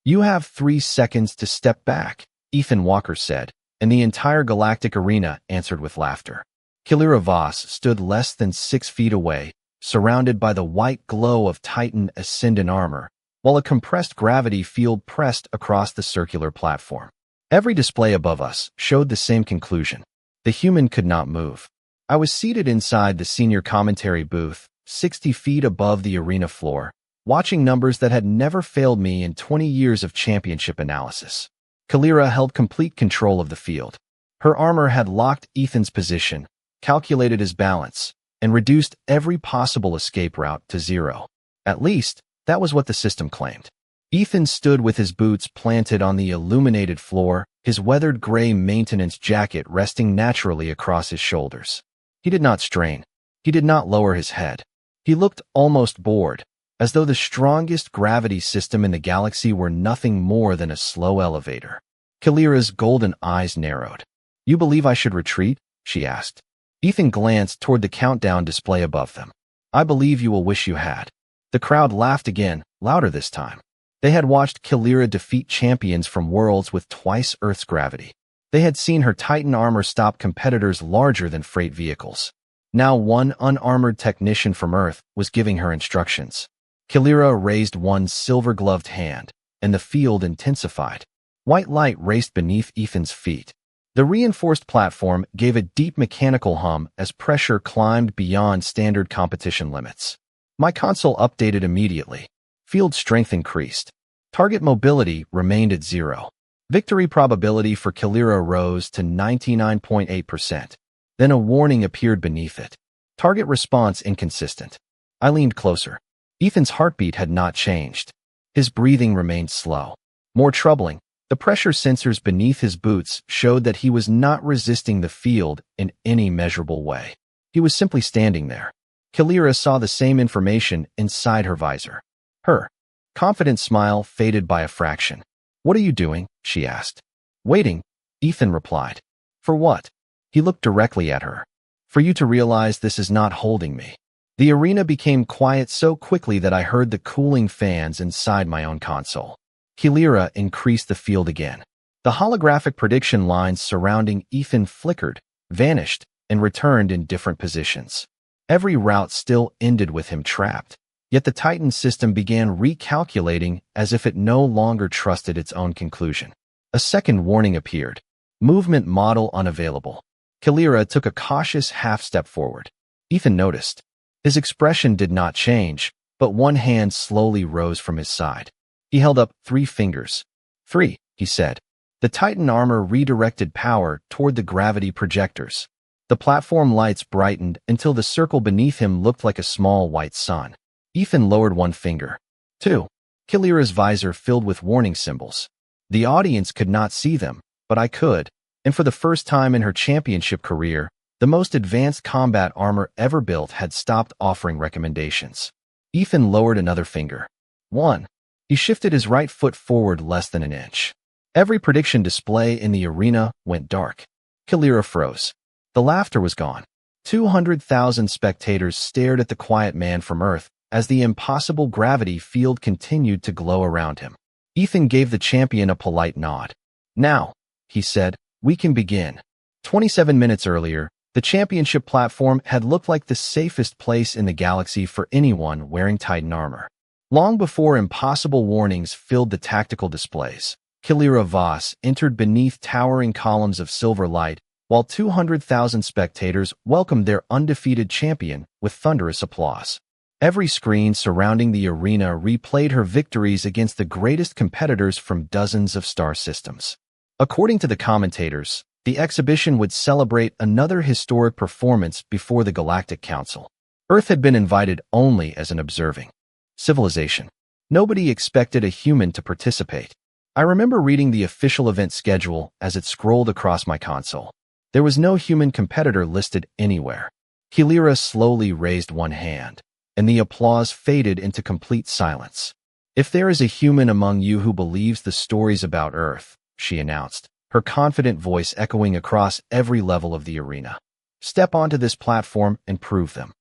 "You have 3 seconds to step back," Ethan Walker said, and the entire galactic arena answered with laughter. Kalira Voss stood less than 6 feet away, surrounded by the white glow of Titan ascendant armor, while a compressed gravity field pressed across the circular platform. Every display above us showed the same conclusion. The human could not move. I was seated inside the senior commentary booth, 60 feet above the arena floor, watching numbers that had never failed me in 20 years of championship analysis. Kalira held complete control of the field. Her armor had locked Ethan's position, calculated his balance, and reduced every possible escape route to 0. At least, that was what the system claimed. Ethan stood with his boots planted on the illuminated floor, his weathered gray maintenance jacket resting naturally across his shoulders. He did not strain. He did not lower his head. He looked almost bored, as though the strongest gravity system in the galaxy were nothing more than a slow elevator. Kalira's golden eyes narrowed. "You believe I should retreat?" she asked. Ethan glanced toward the countdown display above them. "I believe you will wish you had." The crowd laughed again, louder this time. They had watched Kalira defeat champions from worlds with twice Earth's gravity. They had seen her Titan armor stop competitors larger than freight vehicles. Now one unarmored technician from Earth was giving her instructions. Kalira raised one silver-gloved hand, and the field intensified. White light raced beneath Ethan's feet. The reinforced platform gave a deep mechanical hum as pressure climbed beyond standard competition limits. My console updated immediately. Field strength increased. Target mobility remained at 0. Victory probability for Kalira rose to 99.8%. Then a warning appeared beneath it. Target response inconsistent. I leaned closer. Ethan's heartbeat had not changed. His breathing remained slow. More troubling, the pressure sensors beneath his boots showed that he was not resisting the field in any measurable way. He was simply standing there. Kalira saw the same information inside her visor. Her confident smile faded by a fraction. "What are you doing?" she asked. "Waiting," Ethan replied. "For what?" He looked directly at her. "For you to realize this is not holding me." The arena became quiet so quickly that I heard the cooling fans inside my own console. Kalira increased the field again. The holographic prediction lines surrounding Ethan flickered, vanished, and returned in different positions. Every route still ended with him trapped. Yet the Titan system began recalculating as if it no longer trusted its own conclusion. A second warning appeared. Movement model unavailable. Kalira took a cautious half-step forward. Ethan noticed. His expression did not change, but one hand slowly rose from his side. He held up 3 fingers. 3, he said. The Titan armor redirected power toward the gravity projectors. The platform lights brightened until the circle beneath him looked like a small white sun. Ethan lowered 1 finger. 2. Kalira's visor filled with warning symbols. The audience could not see them, but I could, and for the first time in her championship career, the most advanced combat armor ever built had stopped offering recommendations. Ethan lowered another finger. 1. He shifted his right foot forward less than an inch. Every prediction display in the arena went dark. Kalira froze. The laughter was gone. 200,000 spectators stared at the quiet man from Earth as the impossible gravity field continued to glow around him. Ethan gave the champion a polite nod. "Now," he said, "we can begin." 27 minutes earlier, the championship platform had looked like the safest place in the galaxy for anyone wearing Titan armor. Long before impossible warnings filled the tactical displays, Kalira Voss entered beneath towering columns of silver light, while 200,000 spectators welcomed their undefeated champion with thunderous applause. Every screen surrounding the arena replayed her victories against the greatest competitors from dozens of star systems. According to the commentators, the exhibition would celebrate another historic performance before the Galactic Council. Earth had been invited only as an observing civilization. Nobody expected a human to participate. I remember reading the official event schedule as it scrolled across my console. There was no human competitor listed anywhere. Kalira slowly raised one hand, and the applause faded into complete silence. "If there is a human among you who believes the stories about Earth," she announced, her confident voice echoing across every level of the arena, "step onto this platform and prove them."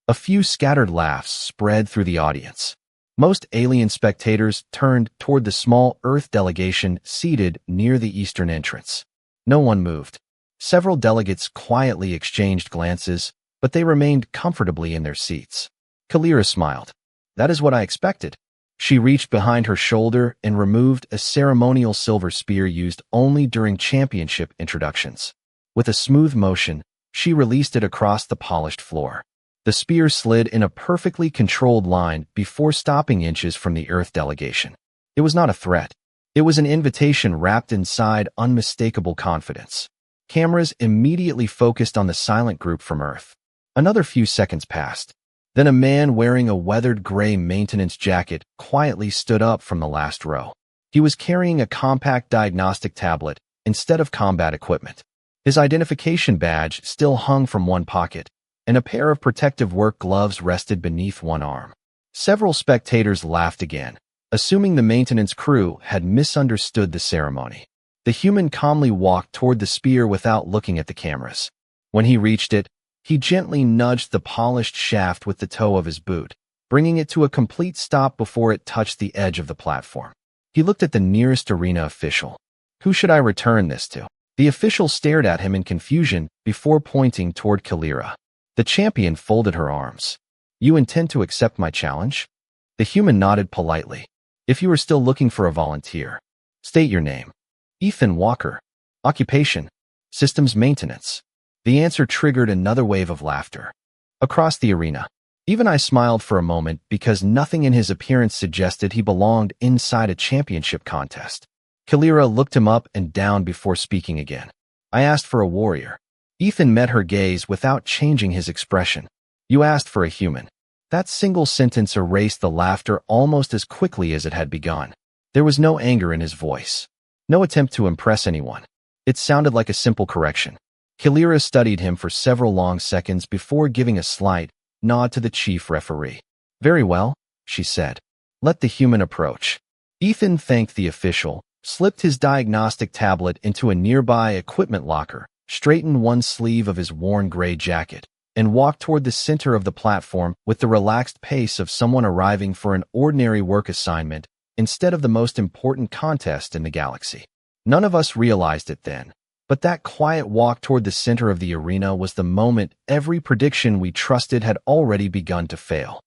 A few scattered laughs spread through the audience. Most alien spectators turned toward the small Earth delegation seated near the eastern entrance. No one moved. Several delegates quietly exchanged glances, but they remained comfortably in their seats. Kalira smiled. That is what I expected. She reached behind her shoulder and removed a ceremonial silver spear used only during championship introductions. With a smooth motion, she released it across the polished floor. The spear slid in a perfectly controlled line before stopping inches from the Earth delegation. It was not a threat. It was an invitation wrapped inside unmistakable confidence. Cameras immediately focused on the silent group from Earth. Another few seconds passed. Then a man wearing a weathered gray maintenance jacket quietly stood up from the last row. He was carrying a compact diagnostic tablet instead of combat equipment. His identification badge still hung from one pocket, and a pair of protective work gloves rested beneath one arm. Several spectators laughed again, assuming the maintenance crew had misunderstood the ceremony. The human calmly walked toward the spear without looking at the cameras. When he reached it, he gently nudged the polished shaft with the toe of his boot, bringing it to a complete stop before it touched the edge of the platform. He looked at the nearest arena official. Who should I return this to? The official stared at him in confusion before pointing toward Kalira. The champion folded her arms. You intend to accept my challenge? The human nodded politely. If you are still looking for a volunteer, state your name. Ethan Walker. Occupation. Systems maintenance. The answer triggered another wave of laughter. Across the arena, even I smiled for a moment because nothing in his appearance suggested he belonged inside a championship contest. Kalira looked him up and down before speaking again. I asked for a warrior. Ethan met her gaze without changing his expression. You asked for a human. That single sentence erased the laughter almost as quickly as it had begun. There was no anger in his voice. No attempt to impress anyone. It sounded like a simple correction. Kalira studied him for several long seconds before giving a slight nod to the chief referee. Very well, she said. Let the human approach. Ethan thanked the official, slipped his diagnostic tablet into a nearby equipment locker, straightened one sleeve of his worn gray jacket, and walked toward the center of the platform with the relaxed pace of someone arriving for an ordinary work assignment instead of the most important contest in the galaxy. None of us realized it then, but that quiet walk toward the center of the arena was the moment every prediction we trusted had already begun to fail.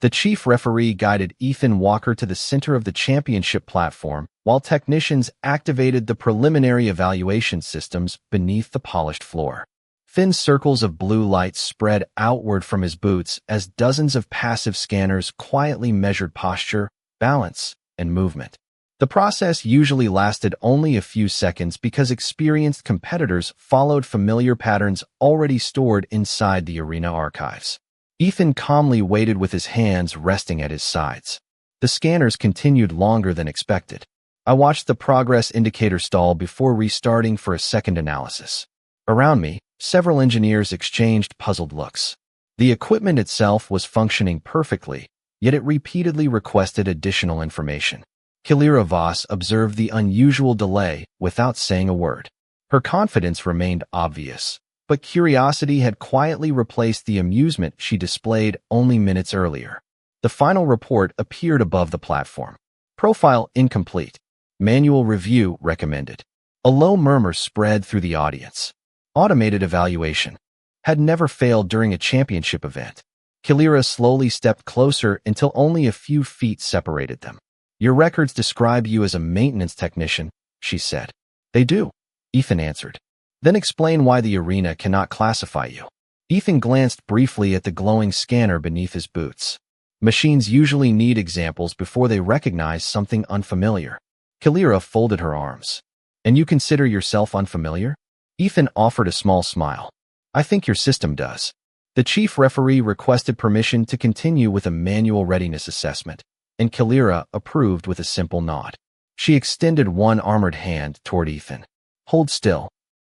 The chief referee guided Ethan Walker to the center of the championship platform, while technicians activated the preliminary evaluation systems beneath the polished floor. Thin circles of blue light spread outward from his boots as dozens of passive scanners quietly measured posture, balance, and movement. The process usually lasted only a few seconds because experienced competitors followed familiar patterns already stored inside the arena archives. Ethan calmly waited with his hands resting at his sides. The scanners continued longer than expected. I watched the progress indicator stall before restarting for a second analysis. Around me, several engineers exchanged puzzled looks. The equipment itself was functioning perfectly, yet it repeatedly requested additional information. Kalira Voss observed the unusual delay without saying a word. Her confidence remained obvious, but curiosity had quietly replaced the amusement she displayed only minutes earlier. The final report appeared above the platform. Profile incomplete. Manual review recommended. A low murmur spread through the audience. Automated evaluation. Had never failed during a championship event. Kalira slowly stepped closer until only a few feet separated them. Your records describe you as a maintenance technician, she said. They do, Ethan answered. Then explain why the arena cannot classify you. Ethan glanced briefly at the glowing scanner beneath his boots. Machines usually need examples before they recognize something unfamiliar. Kalira folded her arms. And you consider yourself unfamiliar? Ethan offered a small smile. I think your system does. The chief referee requested permission to continue with a manual readiness assessment, and Kalira approved with a simple nod. She extended one armored hand toward Ethan. Hold still.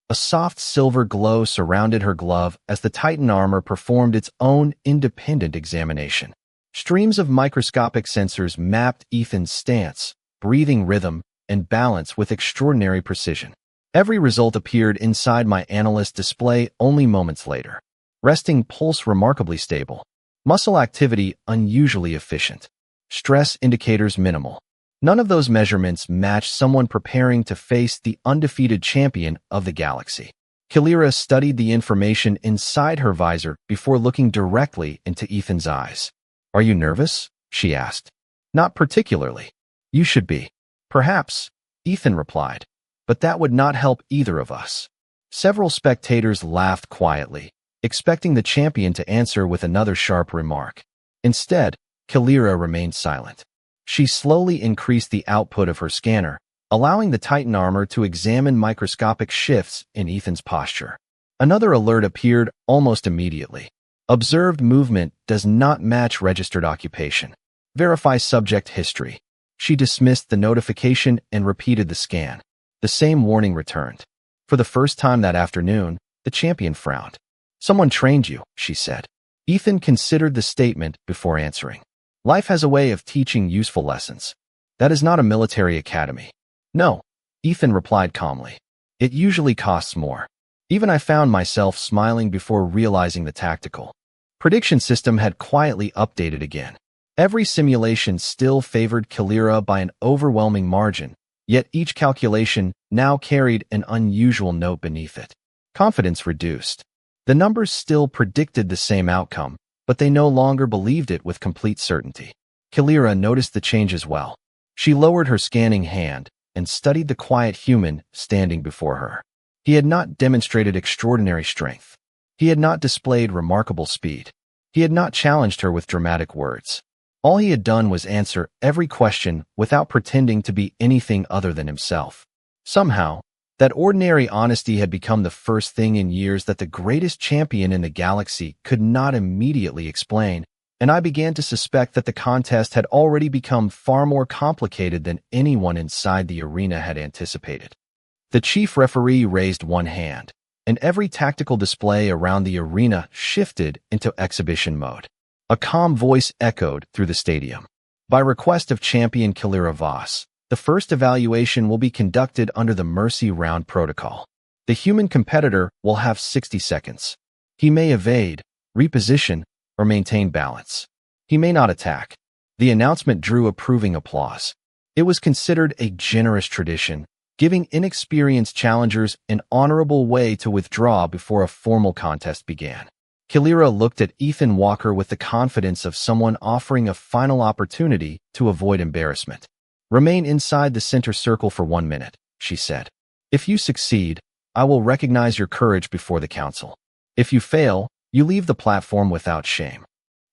A soft silver glow surrounded her glove as the Titan armor performed its own independent examination. Streams of microscopic sensors mapped Ethan's stance, breathing rhythm, and balance with extraordinary precision. Every result appeared inside my analyst display only moments later. Resting pulse remarkably stable. Muscle activity unusually efficient. stress indicators minimal. None of those measurements matched someone preparing to face the undefeated champion of the galaxy. Kalira studied the information inside her visor before looking directly into Ethan's eyes. "Are you nervous?" she asked. "Not particularly. You should be." "Perhaps," Ethan replied, "but that would not help either of us." Several spectators laughed quietly, expecting the champion to answer with another sharp remark. Instead, Kalira remained silent. She slowly increased the output of her scanner, allowing the Titan armor to examine microscopic shifts in Ethan's posture. Another alert appeared almost immediately. Observed movement does not match registered occupation. Verify subject history. She dismissed the notification and repeated the scan. The same warning returned. For the first time that afternoon, the champion frowned. "Someone trained you," she said. Ethan considered the statement before answering. "Life has a way of teaching useful lessons. That is not a military academy." "No," Ethan replied calmly. "It usually costs more." Even I found myself smiling before realizing the tactical prediction system had quietly updated again. Every simulation still favored Kalira by an overwhelming margin, yet each calculation now carried an unusual note beneath it. Confidence reduced. The numbers still predicted the same outcome, but they no longer believed it with complete certainty. Kalira noticed the change as well. She lowered her scanning hand and studied the quiet human standing before her. He had not demonstrated extraordinary strength. He had not displayed remarkable speed. He had not challenged her with dramatic words. All he had done was answer every question without pretending to be anything other than himself. Somehow, that ordinary honesty had become the first thing in years that the greatest champion in the galaxy could not immediately explain, and I began to suspect that the contest had already become far more complicated than anyone inside the arena had anticipated. The chief referee raised one hand, and every tactical display around the arena shifted into exhibition mode. A calm voice echoed through the stadium. "By request of champion Kalira Voss, the first evaluation will be conducted under the Mercy Round protocol. The human competitor will have 60 seconds. He may evade, reposition, or maintain balance. He may not attack." The announcement drew approving applause. It was considered a generous tradition, giving inexperienced challengers an honorable way to withdraw before a formal contest began. Kalira looked at Ethan Walker with the confidence of someone offering a final opportunity to avoid embarrassment. "Remain inside the center circle for 1 minute," she said. "If you succeed, I will recognize your courage before the council. If you fail, you leave the platform without shame."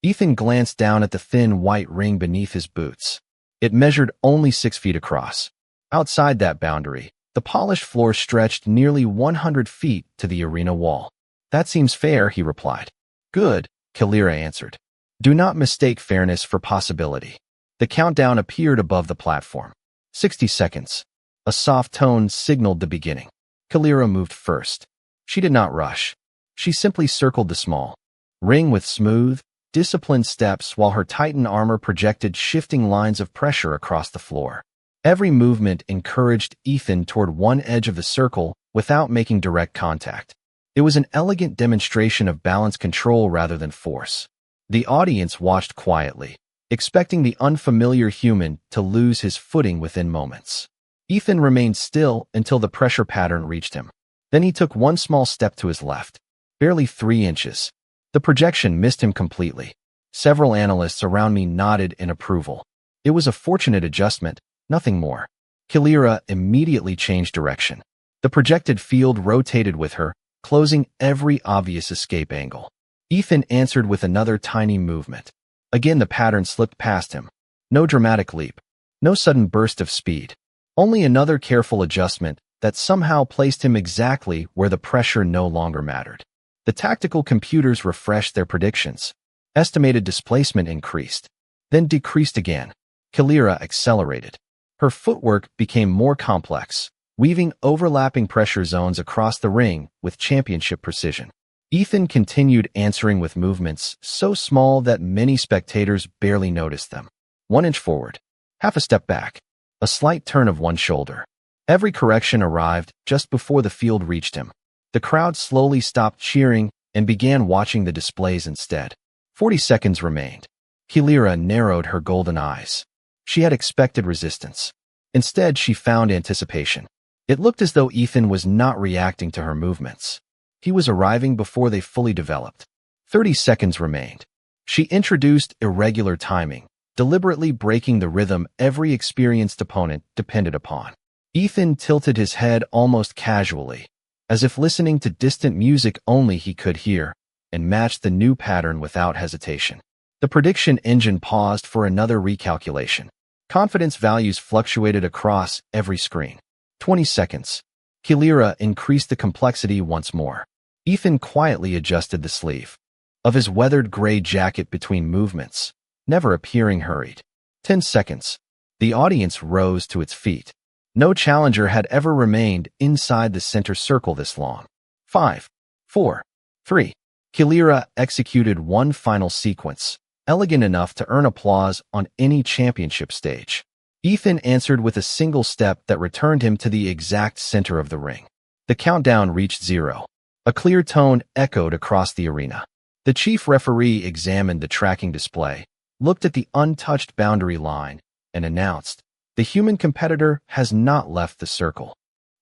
Ethan glanced down at the thin white ring beneath his boots. It measured only 6 feet across. Outside that boundary, the polished floor stretched nearly 100 feet to the arena wall. "That seems fair," he replied. "Good," Kalira answered. "Do not mistake fairness for possibility." The countdown appeared above the platform. 60 seconds. A soft tone signaled the beginning. Kalira moved first. She did not rush. She simply circled the small ring with smooth, disciplined steps while her Titan armor projected shifting lines of pressure across the floor. Every movement encouraged Ethan toward one edge of the circle without making direct contact. It was an elegant demonstration of balance control rather than force. The audience watched quietly, expecting the unfamiliar human to lose his footing within moments. Ethan remained still until the pressure pattern reached him. Then he took one small step to his left, barely 3 inches. The projection missed him completely. Several analysts around me nodded in approval. It was a fortunate adjustment, nothing more. Kalira immediately changed direction. The projected field rotated with her, closing every obvious escape angle. Ethan answered with another tiny movement. Again the pattern slipped past him. No dramatic leap. No sudden burst of speed. Only another careful adjustment that somehow placed him exactly where the pressure no longer mattered. The tactical computers refreshed their predictions. Estimated displacement increased, then decreased again. Kalira accelerated. Her footwork became more complex, weaving overlapping pressure zones across the ring with championship precision. Ethan continued answering with movements so small that many spectators barely noticed them. 1 inch forward, half a step back, a slight turn of one shoulder. Every correction arrived just before the field reached him. The crowd slowly stopped cheering and began watching the displays instead. 40 seconds remained. Kilira narrowed her golden eyes. She had expected resistance. Instead, she found anticipation. It looked as though Ethan was not reacting to her movements. He was arriving before they fully developed. 30 seconds remained. She introduced irregular timing, deliberately breaking the rhythm every experienced opponent depended upon. Ethan tilted his head almost casually, as if listening to distant music only he could hear, and matched the new pattern without hesitation. The prediction engine paused for another recalculation. Confidence values fluctuated across every screen. 20 seconds. Kilira increased the complexity once more. Ethan quietly adjusted the sleeve of his weathered gray jacket between movements, never appearing hurried. 10 seconds. The audience rose to its feet. No challenger had ever remained inside the center circle this long. 5, 4, 3. Kilira executed one final sequence, elegant enough to earn applause on any championship stage. Ethan answered with a single step that returned him to the exact center of the ring. The countdown reached 0. A clear tone echoed across the arena. The chief referee examined the tracking display, looked at the untouched boundary line, and announced, "The human competitor has not left the circle."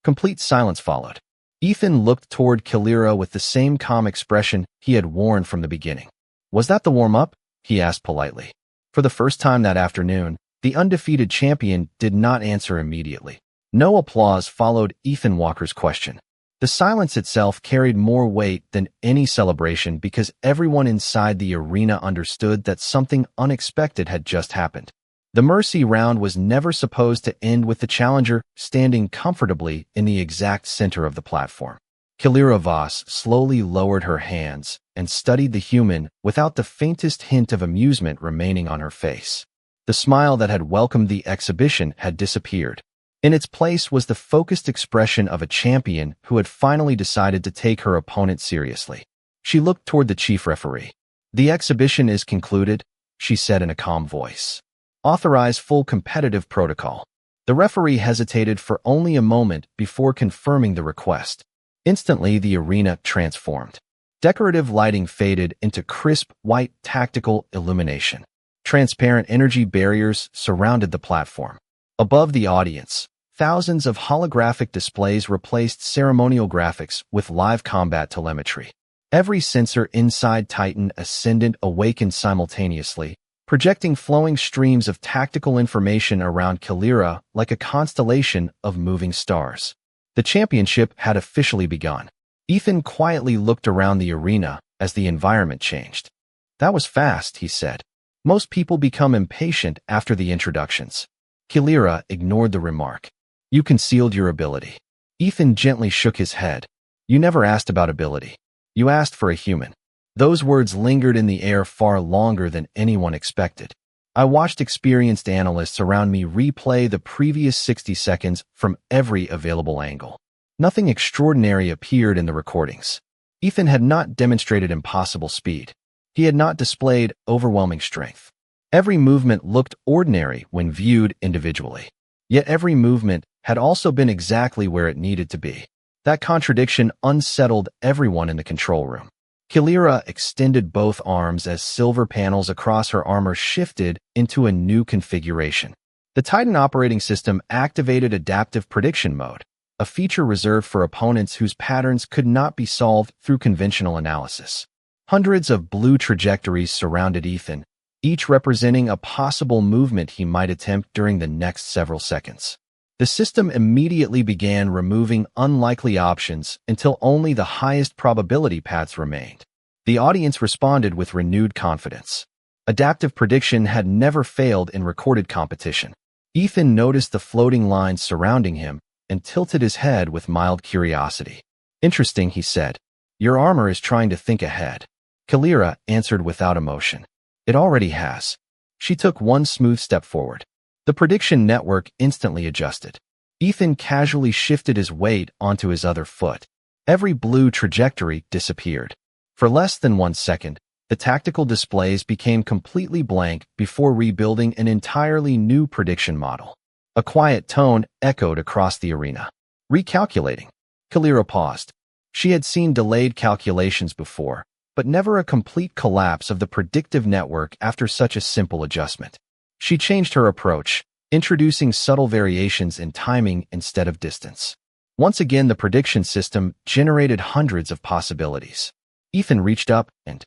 Complete silence followed. Ethan looked toward Kilira with the same calm expression he had worn from the beginning. "Was that the warm-up?" he asked politely. For the first time that afternoon, the undefeated champion did not answer immediately. No applause followed Ethan Walker's question. The silence itself carried more weight than any celebration because everyone inside the arena understood that something unexpected had just happened. The Mercy round was never supposed to end with the challenger standing comfortably in the exact center of the platform. Kilira Voss slowly lowered her hands and studied the human without the faintest hint of amusement remaining on her face. The smile that had welcomed the exhibition had disappeared. In its place was the focused expression of a champion who had finally decided to take her opponent seriously. She looked toward the chief referee. "The exhibition is concluded," she said in a calm voice. "Authorize full competitive protocol." The referee hesitated for only a moment before confirming the request. Instantly, the arena transformed. Decorative lighting faded into crisp, white tactical illumination. Transparent energy barriers surrounded the platform. Above the audience, thousands of holographic displays replaced ceremonial graphics with live combat telemetry. Every sensor inside Titan Ascendant awakened simultaneously, projecting flowing streams of tactical information around Kilira like a constellation of moving stars. The championship had officially begun. Ethan quietly looked around the arena as the environment changed. "That was fast," he said. "Most people become impatient after the introductions." Kilira ignored the remark. "You concealed your ability." Ethan gently shook his head. "You never asked about ability. You asked for a human." Those words lingered in the air far longer than anyone expected. I watched experienced analysts around me replay the previous 60 seconds from every available angle. Nothing extraordinary appeared in the recordings. Ethan had not demonstrated impossible speed. He had not displayed overwhelming strength. Every movement looked ordinary when viewed individually. Yet every movement had also been exactly where it needed to be. That contradiction unsettled everyone in the control room. Kilira extended both arms as silver panels across her armor shifted into a new configuration. The Titan operating system activated adaptive prediction mode, a feature reserved for opponents whose patterns could not be solved through conventional analysis. Hundreds of blue trajectories surrounded Ethan, each representing a possible movement he might attempt during the next several seconds. The system immediately began removing unlikely options until only the highest probability paths remained. The audience responded with renewed confidence. Adaptive prediction had never failed in recorded competition. Ethan noticed the floating lines surrounding him and tilted his head with mild curiosity. "Interesting," he said. "Your armor is trying to think ahead." Kilira answered without emotion. "It already has." She took one smooth step forward. The prediction network instantly adjusted. Ethan casually shifted his weight onto his other foot. Every blue trajectory disappeared. For less than 1 second, the tactical displays became completely blank before rebuilding an entirely new prediction model. A quiet tone echoed across the arena. "Recalculating." Kilira paused. She had seen delayed calculations before, but never a complete collapse of the predictive network after such a simple adjustment. She changed her approach, introducing subtle variations in timing instead of distance. Once again, the prediction system generated hundreds of possibilities. Ethan reached up and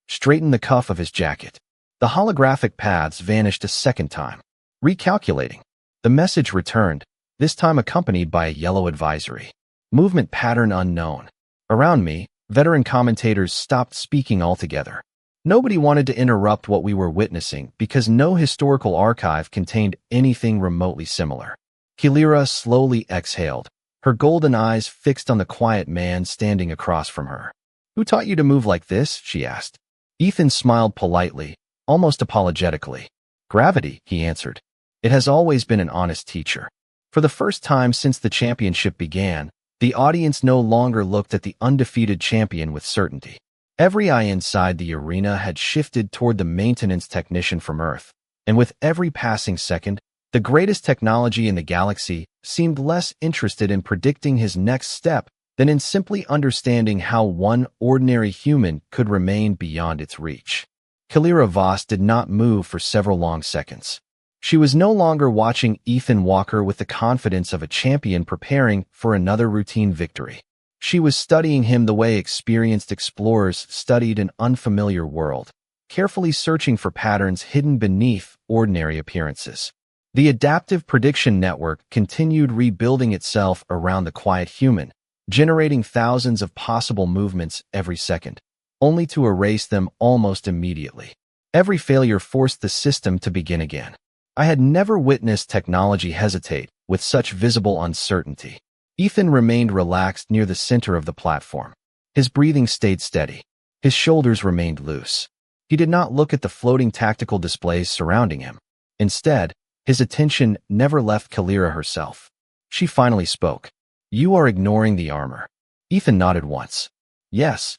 straightened the cuff of his jacket. The holographic paths vanished a second time. Recalculating. The message returned, this time accompanied by a yellow advisory. Movement pattern unknown. Around me, veteran commentators stopped speaking altogether. Nobody wanted to interrupt what we were witnessing because no historical archive contained anything remotely similar. Kilira slowly exhaled, her golden eyes fixed on the quiet man standing across from her. "Who taught you to move like this?" she asked. Ethan smiled politely, almost apologetically. "Gravity," he answered. "It has always been an honest teacher." For the first time since the championship began, the audience no longer looked at the undefeated champion with certainty. Every eye inside the arena had shifted toward the maintenance technician from Earth, and with every passing second, the greatest technology in the galaxy seemed less interested in predicting his next step than in simply understanding how one ordinary human could remain beyond its reach. Kilira Voss did not move for several long seconds. She was no longer watching Ethan Walker with the confidence of a champion preparing for another routine victory. She was studying him the way experienced explorers studied an unfamiliar world, carefully searching for patterns hidden beneath ordinary appearances. The adaptive prediction network continued rebuilding itself around the quiet human, generating thousands of possible movements every second, only to erase them almost immediately. Every failure forced the system to begin again. I had never witnessed technology hesitate with such visible uncertainty. Ethan remained relaxed near the center of the platform. His breathing stayed steady. His shoulders remained loose. He did not look at the floating tactical displays surrounding him. Instead, his attention never left Kilira herself. She finally spoke. "You are ignoring the armor." Ethan nodded once. "Yes."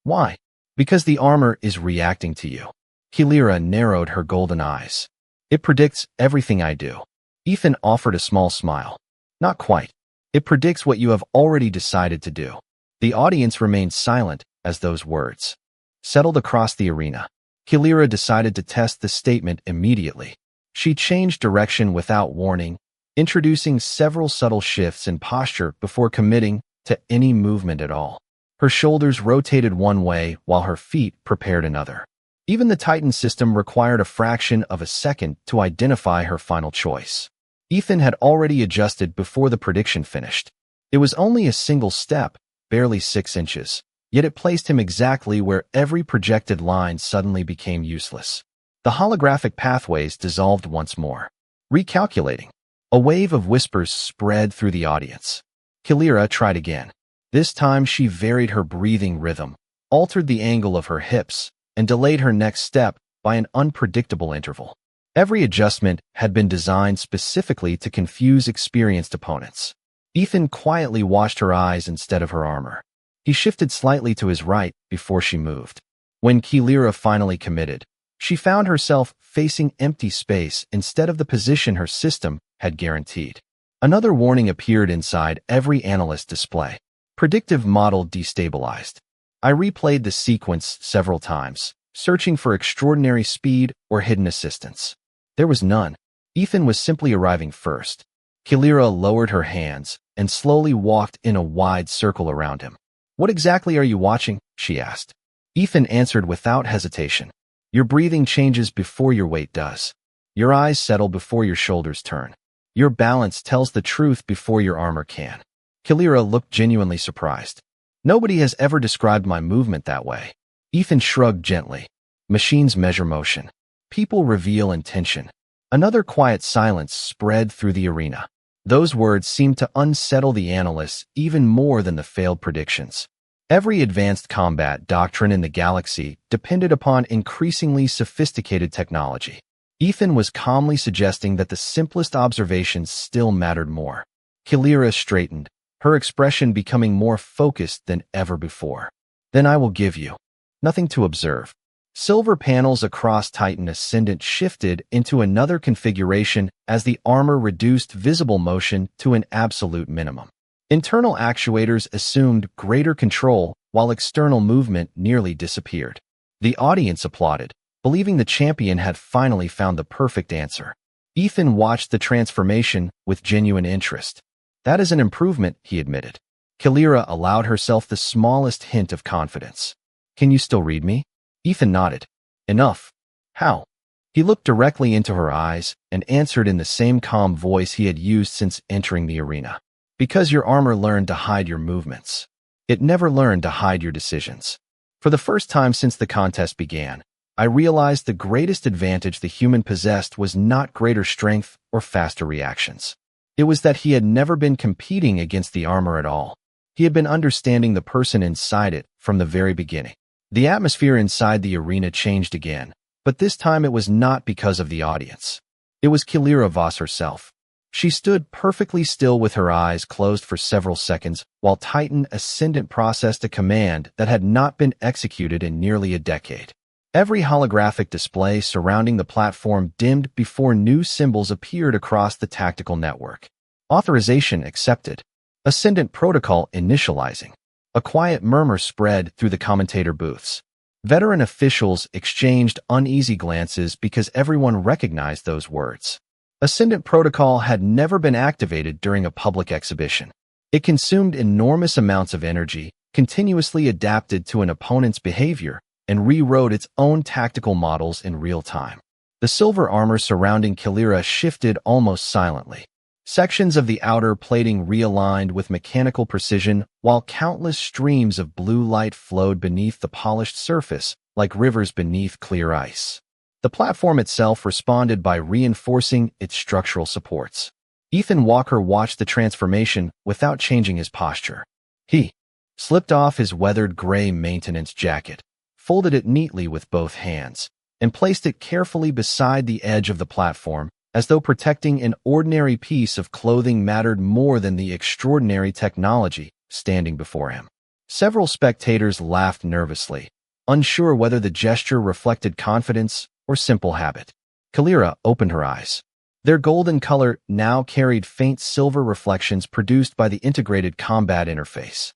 "Why?" "Because the armor is reacting to you." Kilira narrowed her golden eyes. "It predicts everything I do." Ethan offered a small smile. "Not quite. It predicts what you have already decided to do." The audience remained silent as those words settled across the arena. Kilira decided to test the statement immediately. She changed direction without warning, introducing several subtle shifts in posture before committing to any movement at all. Her shoulders rotated one way while her feet prepared another. Even the Titan system required a fraction of a second to identify her final choice. Ethan had already adjusted before the prediction finished. It was only a single step, barely 6 inches, yet it placed him exactly where every projected line suddenly became useless. The holographic pathways dissolved once more. Recalculating. A wave of whispers spread through the audience. Kilira tried again. This time she varied her breathing rhythm, altered the angle of her hips, and delayed her next step by an unpredictable interval. Every adjustment had been designed specifically to confuse experienced opponents. Ethan quietly watched her eyes instead of her armor. He shifted slightly to his right before she moved. When Kilira finally committed, she found herself facing empty space instead of the position her system had guaranteed. Another warning appeared inside every analyst display. Predictive model destabilized. I replayed the sequence several times, searching for extraordinary speed or hidden assistance. There was none. Ethan was simply arriving first. Kilira lowered her hands and slowly walked in a wide circle around him. "What exactly are you watching?" she asked. Ethan answered without hesitation. "Your breathing changes before your weight does. Your eyes settle before your shoulders turn. Your balance tells the truth before your armor can." Kilira looked genuinely surprised. "Nobody has ever described my movement that way." Ethan shrugged gently. "Machines measure motion. People reveal intention." Another quiet silence spread through the arena. Those words seemed to unsettle the analysts even more than the failed predictions. Every advanced combat doctrine in the galaxy depended upon increasingly sophisticated technology. Ethan was calmly suggesting that the simplest observations still mattered more. Kilira straightened, her expression becoming more focused than ever before. "Then I will give you nothing to observe." Silver panels across Titan Ascendant shifted into another configuration as the armor reduced visible motion to an absolute minimum. Internal actuators assumed greater control while external movement nearly disappeared. The audience applauded, believing the champion had finally found the perfect answer. Ethan watched the transformation with genuine interest. That is an improvement, he admitted. Kalira allowed herself the smallest hint of confidence. Can you still read me? Ethan nodded. Enough. How? He looked directly into her eyes and answered in the same calm voice he had used since entering the arena. Because your armor learned to hide your movements. It never learned to hide your decisions. For the first time since the contest began, I realized the greatest advantage the human possessed was not greater strength or faster reactions. It was that he had never been competing against the armor at all. He had been understanding the person inside it from the very beginning. The atmosphere inside the arena changed again, but this time it was not because of the audience. It was Kalira Voss herself. She stood perfectly still with her eyes closed for several seconds while Titan Ascendant processed a command that had not been executed in nearly a decade. Every holographic display surrounding the platform dimmed before new symbols appeared across the tactical network. Authorization accepted. Ascendant protocol initializing. A quiet murmur spread through the commentator booths. Veteran officials exchanged uneasy glances because everyone recognized those words. Ascendant protocol had never been activated during a public exhibition. It consumed enormous amounts of energy, continuously adapted to an opponent's behavior, and rewrote its own tactical models in real time. The silver armor surrounding Kalira shifted almost silently. Sections of the outer plating realigned with mechanical precision, while countless streams of blue light flowed beneath the polished surface, like rivers beneath clear ice. The platform itself responded by reinforcing its structural supports. Ethan Walker watched the transformation without changing his posture. He slipped off his weathered gray maintenance jacket, folded it neatly with both hands, and placed it carefully beside the edge of the platform, as though protecting an ordinary piece of clothing mattered more than the extraordinary technology standing before him. Several spectators laughed nervously, unsure whether the gesture reflected confidence or simple habit. Kalira opened her eyes. Their golden color now carried faint silver reflections produced by the integrated combat interface.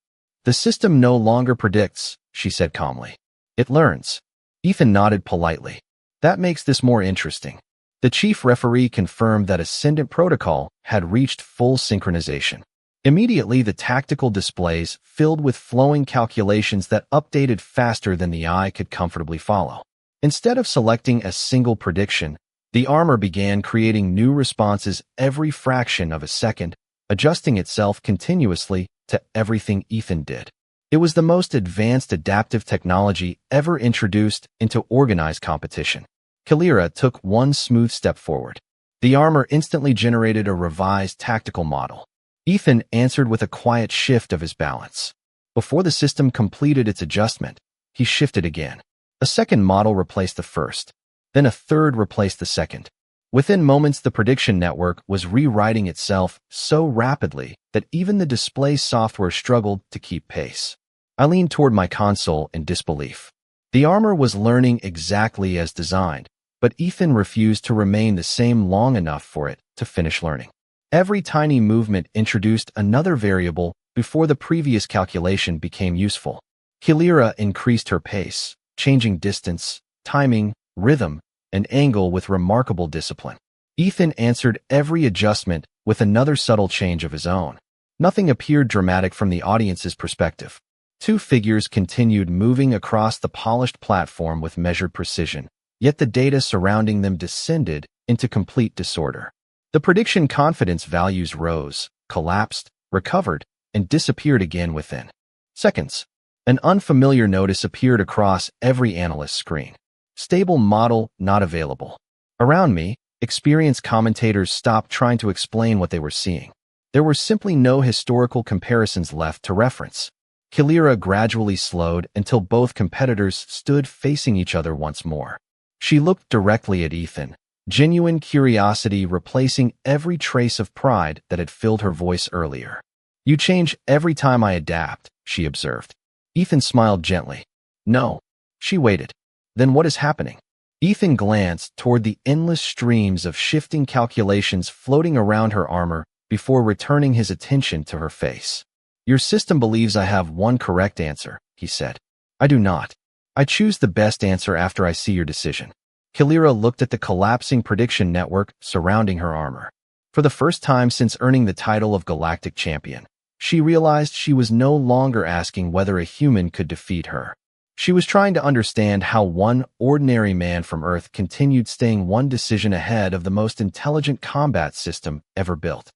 The system no longer predicts, she said calmly. It learns. Ethan nodded politely. That makes this more interesting. The chief referee confirmed that Ascendant Protocol had reached full synchronization. Immediately, the tactical displays filled with flowing calculations that updated faster than the eye could comfortably follow. Instead of selecting a single prediction, the armor began creating new responses every fraction of a second, adjusting itself continuously to everything Ethan did. It was the most advanced adaptive technology ever introduced into organized competition. Kalira took one smooth step forward. The armor instantly generated a revised tactical model. Ethan answered with a quiet shift of his balance. Before the system completed its adjustment, he shifted again. A second model replaced the first. Then a third replaced the second. Within moments, the prediction network was rewriting itself so rapidly that even the display software struggled to keep pace. I leaned toward my console in disbelief. The armor was learning exactly as designed, but Ethan refused to remain the same long enough for it to finish learning. Every tiny movement introduced another variable before the previous calculation became useful. Kalira increased her pace, changing distance, timing, rhythm, and angle with remarkable discipline. Ethan answered every adjustment with another subtle change of his own. Nothing appeared dramatic from the audience's perspective. Two figures continued moving across the polished platform with measured precision, yet the data surrounding them descended into complete disorder. The prediction confidence values rose, collapsed, recovered, and disappeared again within seconds. An unfamiliar notice appeared across every analyst's screen. Stable model not available. Around me, experienced commentators stopped trying to explain what they were seeing. There were simply no historical comparisons left to reference. Kalira gradually slowed until both competitors stood facing each other once more. She looked directly at Ethan, genuine curiosity replacing every trace of pride that had filled her voice earlier. You change every time I adapt, she observed. Ethan smiled gently. No. She waited. Then what is happening? Ethan glanced toward the endless streams of shifting calculations floating around her armor before returning his attention to her face. Your system believes I have one correct answer, he said. I do not. I choose the best answer after I see your decision. Kalira looked at the collapsing prediction network surrounding her armor. For the first time since earning the title of Galactic Champion, she realized she was no longer asking whether a human could defeat her. She was trying to understand how one ordinary man from Earth continued staying one decision ahead of the most intelligent combat system ever built.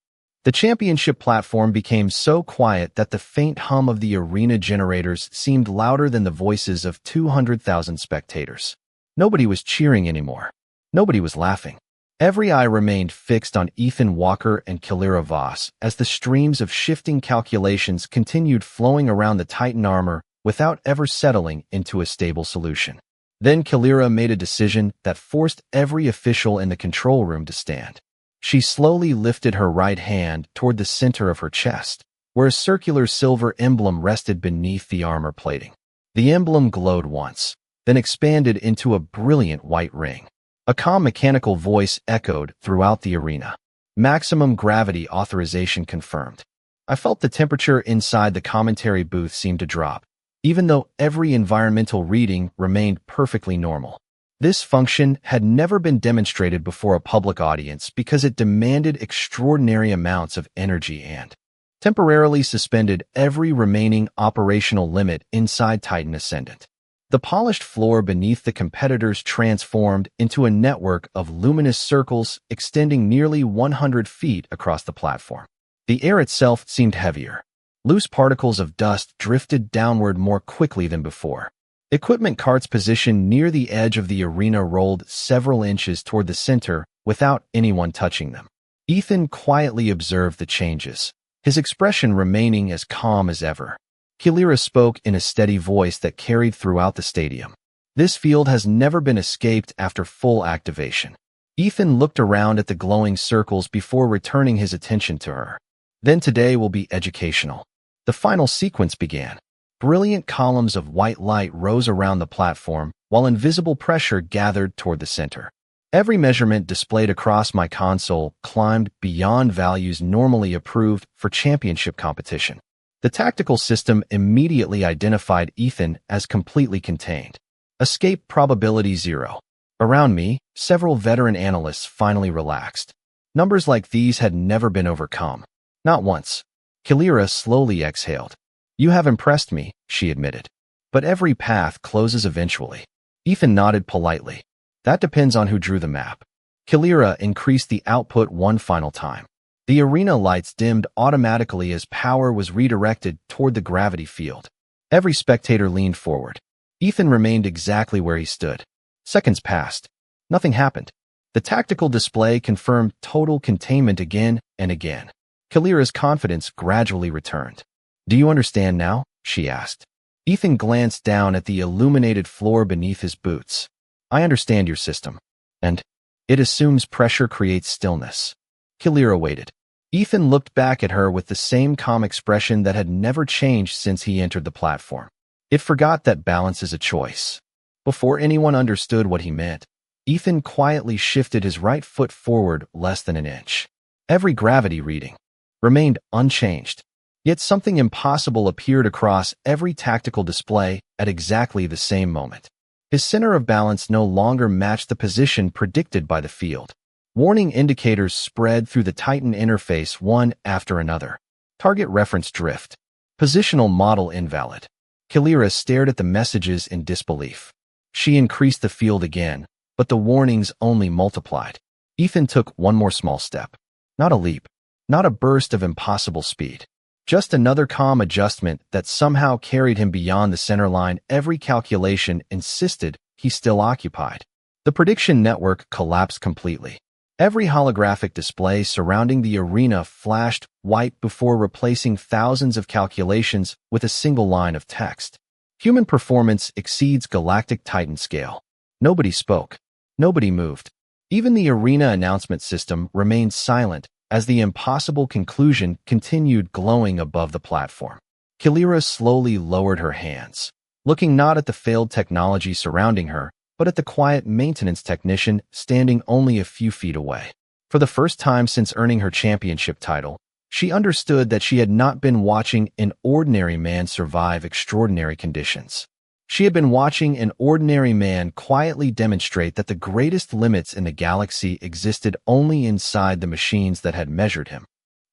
The championship platform became so quiet that the faint hum of the arena generators seemed louder than the voices of 200,000 spectators. Nobody was cheering anymore. Nobody was laughing. Every eye remained fixed on Ethan Walker and Kalira Voss as the streams of shifting calculations continued flowing around the Titan armor without ever settling into a stable solution. Then Kalira made a decision that forced every official in the control room to stand. She slowly lifted her right hand toward the center of her chest, where a circular silver emblem rested beneath the armor plating. The emblem glowed once, then expanded into a brilliant white ring. A calm mechanical voice echoed throughout the arena. Maximum gravity authorization confirmed. I felt the temperature inside the commentary booth seemed to drop, even though every environmental reading remained perfectly normal. This function had never been demonstrated before a public audience because it demanded extraordinary amounts of energy and temporarily suspended every remaining operational limit inside Titan Ascendant. The polished floor beneath the competitors transformed into a network of luminous circles extending nearly 100 feet across the platform. The air itself seemed heavier. Loose particles of dust drifted downward more quickly than before. Equipment carts positioned near the edge of the arena rolled several inches toward the center without anyone touching them. Ethan quietly observed the changes, his expression remaining as calm as ever. Kalira spoke in a steady voice that carried throughout the stadium. This field has never been escaped after full activation. Ethan looked around at the glowing circles before returning his attention to her. Then today will be educational. The final sequence began. Brilliant columns of white light rose around the platform, while invisible pressure gathered toward the center. Every measurement displayed across my console climbed beyond values normally approved for championship competition. The tactical system immediately identified Ethan as completely contained. Escape probability 0. Around me, several veteran analysts finally relaxed. Numbers like these had never been overcome. Not once. Kalira slowly exhaled. You have impressed me, she admitted. But every path closes eventually. Ethan nodded politely. That depends on who drew the map. Kalira increased the output one final time. The arena lights dimmed automatically as power was redirected toward the gravity field. Every spectator leaned forward. Ethan remained exactly where he stood. Seconds passed. Nothing happened. The tactical display confirmed total containment again and again. Kalira's confidence gradually returned. Do you understand now? She asked. Ethan glanced down at the illuminated floor beneath his boots. I understand your system. And it assumes pressure creates stillness. Kalira waited. Ethan looked back at her with the same calm expression that had never changed since he entered the platform. It forgot that balance is a choice. Before anyone understood what he meant, Ethan quietly shifted his right foot forward less than an inch. Every gravity reading remained unchanged. Yet something impossible appeared across every tactical display at exactly the same moment. His center of balance no longer matched the position predicted by the field. Warning indicators spread through the Titan interface one after another. Target reference drift. Positional model invalid. Kalira stared at the messages in disbelief. She increased the field again, but the warnings only multiplied. Ethan took one more small step. Not a leap. Not a burst of impossible speed. Just another calm adjustment that somehow carried him beyond the center line. Every calculation insisted he still occupied. The prediction network collapsed completely. Every holographic display surrounding the arena flashed white before replacing thousands of calculations with a single line of text. Human performance exceeds galactic Titan scale. Nobody spoke. Nobody moved. Even the arena announcement system remained silent as the impossible conclusion continued glowing above the platform. Kalira slowly lowered her hands, looking not at the failed technology surrounding her, but at the quiet maintenance technician standing only a few feet away. For the first time since earning her championship title, She understood that she had not been watching an ordinary man survive extraordinary conditions. She had been watching an ordinary man quietly demonstrate that the greatest limits in the galaxy existed only inside the machines that had measured him.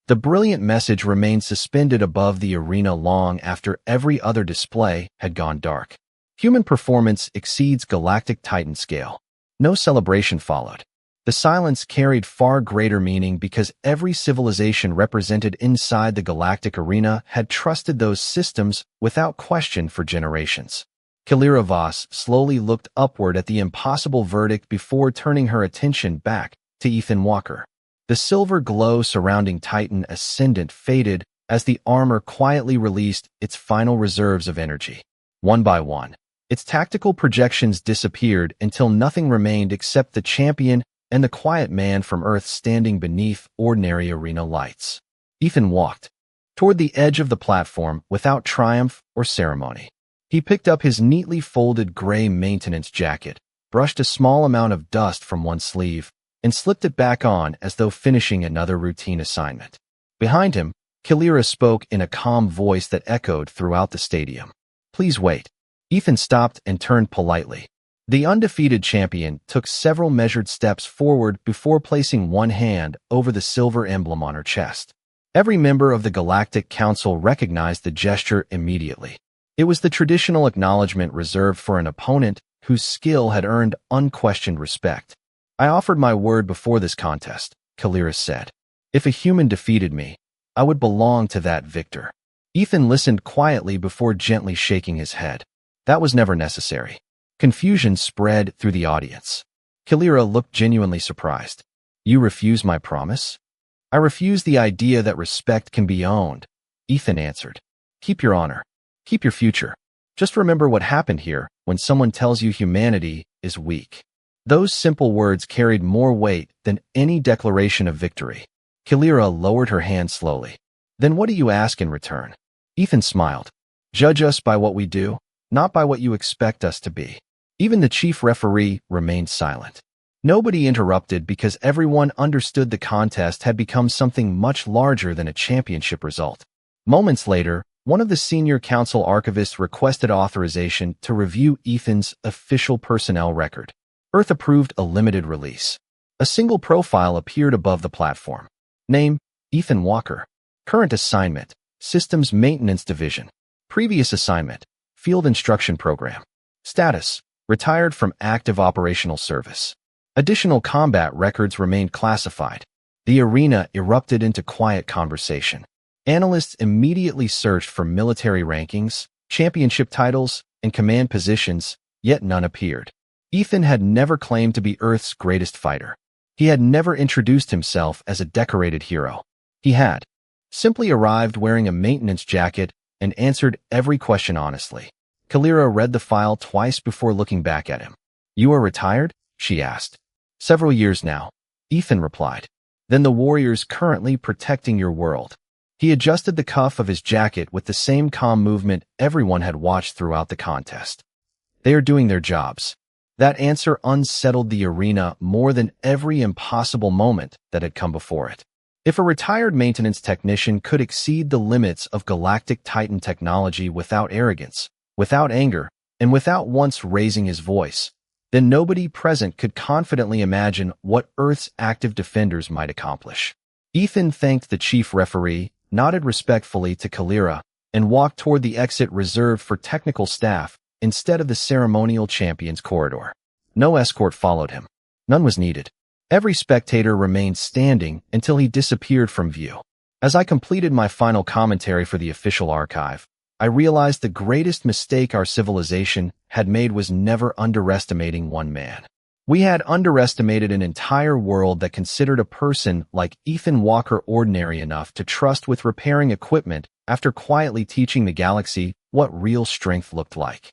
The brilliant message remained suspended above the arena long after every other display had gone dark. Human performance exceeds galactic titan scale. No celebration followed. The silence carried far greater meaning because every civilization represented inside the galactic arena had trusted those systems without question for generations. Kalira Voss slowly looked upward at the impossible verdict before turning her attention back to Ethan Walker. The silver glow surrounding Titan Ascendant faded as the armor quietly released its final reserves of energy. One by one, its tactical projections disappeared until nothing remained except the champion and the quiet man from Earth standing beneath ordinary arena lights. Ethan walked toward the edge of the platform without triumph or ceremony. He picked up his neatly folded gray maintenance jacket, brushed a small amount of dust from one sleeve, and slipped it back on as though finishing another routine assignment. Behind him, Kalira spoke in a calm voice that echoed throughout the stadium. "Please wait." Ethan stopped and turned politely. The undefeated champion took several measured steps forward before placing one hand over the silver emblem on her chest. Every member of the Galactic Council recognized the gesture immediately. It was the traditional acknowledgement reserved for an opponent whose skill had earned unquestioned respect. "I offered my word before this contest," Kalira said. "If a human defeated me, I would belong to that victor." Ethan listened quietly before gently shaking his head. That was never necessary. Confusion spread through the audience. Kalira looked genuinely surprised. "You refuse my promise?" "I refuse the idea that respect can be owned," Ethan answered. "Keep your honor. Keep your future. Just remember what happened here when someone tells you humanity is weak." Those simple words carried more weight than any declaration of victory. Kalira lowered her hand slowly. "Then what do you ask in return?" Ethan smiled. "Judge us by what we do, not by what you expect us to be." Even the chief referee remained silent. Nobody interrupted because everyone understood the contest had become something much larger than a championship result. Moments later, one of the senior council archivists requested authorization to review Ethan's official personnel record. Earth approved a limited release. A single profile appeared above the platform. Name: Ethan Walker. Current assignment: Systems Maintenance Division. Previous assignment: Field Instruction Program. Status: Retired from active operational service. Additional combat records remained classified. The arena erupted into quiet conversation. Analysts immediately searched for military rankings, championship titles, and command positions, yet none appeared. Ethan had never claimed to be Earth's greatest fighter. He had never introduced himself as a decorated hero. He had simply arrived wearing a maintenance jacket and answered every question honestly. Kalira read the file twice before looking back at him. "You are retired?" she asked. "Several years now," Ethan replied. "Then the warriors currently protecting your world." He adjusted the cuff of his jacket with the same calm movement everyone had watched throughout the contest. "They are doing their jobs." That answer unsettled the arena more than every impossible moment that had come before it. If a retired maintenance technician could exceed the limits of galactic titan technology without arrogance, without anger, and without once raising his voice, then nobody present could confidently imagine what Earth's active defenders might accomplish. Ethan thanked the chief referee, nodded respectfully to Kalira, and walked toward the exit reserved for technical staff instead of the ceremonial champion's corridor. No escort followed him. None was needed. Every spectator remained standing until he disappeared from view. As I completed my final commentary for the official archive, I realized the greatest mistake our civilization had made was never underestimating one man. We had underestimated an entire world that considered a person like Ethan Walker ordinary enough to trust with repairing equipment after quietly teaching the galaxy what real strength looked like.